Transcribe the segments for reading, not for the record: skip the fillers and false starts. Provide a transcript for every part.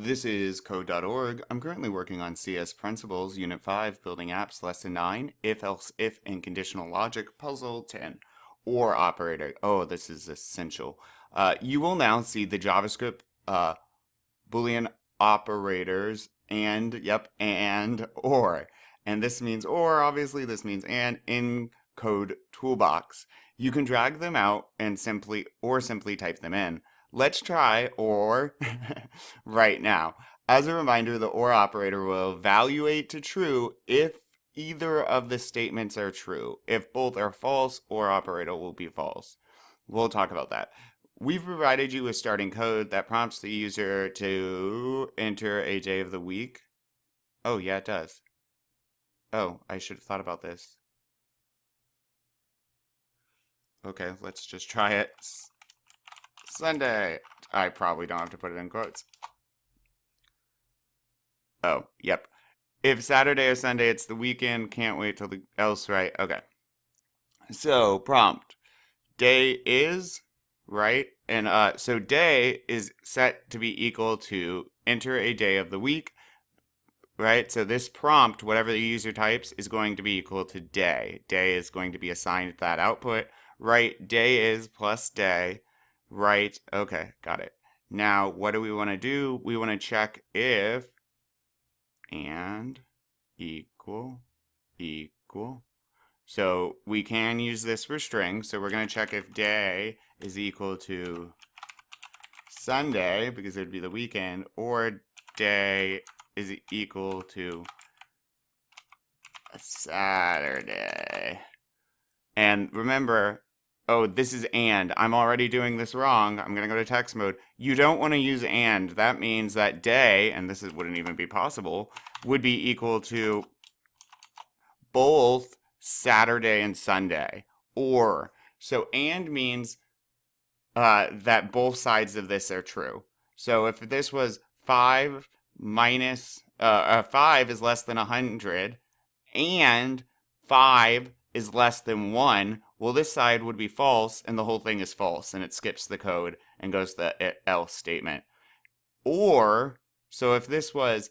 This is code.org. I'm currently working on CS Principles, Unit 5, Building Apps, Lesson 9, If, Else, If, and Conditional Logic, Puzzle 10, OR operator. Oh, this is essential. You will now see the JavaScript Boolean operators and OR. And this means OR, obviously, this means and in code toolbox. You can drag them out and simply type them in. Let's try OR right now. As a reminder, the OR operator will evaluate to true if either of the statements are true. If both are false, OR operator will be false. We'll talk about that. We've provided you with starting code that prompts the user to enter a day of the week. Oh, yeah, it does. Oh, I should have thought about this. Okay, let's just try it. Sunday. I probably don't have to put it in quotes. Oh, yep. If Saturday or Sunday, it's the weekend. Can't wait till the else, right? Okay. So, prompt. Day is, right? And so day is set to be equal to enter a day of the week, right? So this prompt, whatever the user types, is going to be equal to day. Day is going to be assigned that output, right? Day is plus day, right? Okay, got it. Now, what do we want to do? We want to check if and equal. So we can use this for strings. So we're going to check if day is equal to Sunday, because it would be the weekend, or day is equal to Saturday. And remember, oh, this is and. I'm already doing this wrong. I'm going to go to text mode. You don't want to use and. That means that day, and this wouldn't even be possible, would be equal to both Saturday and Sunday. Or, so and means that both sides of this are true. So if this was 5 minus 5 is less than 100 and 5 is less than 1, well, this side would be false and the whole thing is false and it skips the code and goes to the else statement. Or, so if this was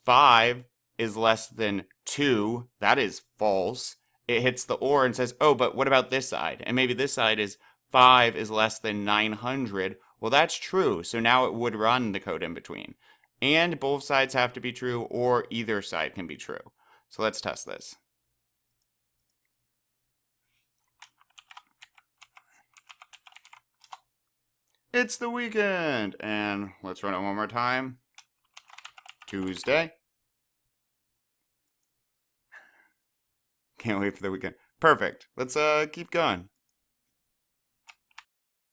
5 is less than 2, that is false. It hits the or and says, oh, but what about this side? And maybe this side is 5 is less than 900. Well, that's true. So now it would run the code in between. And both sides have to be true, or either side can be true. So let's test this. It's the weekend. And let's run it one more time. Tuesday. Can't wait for the weekend. Perfect. Let's keep going.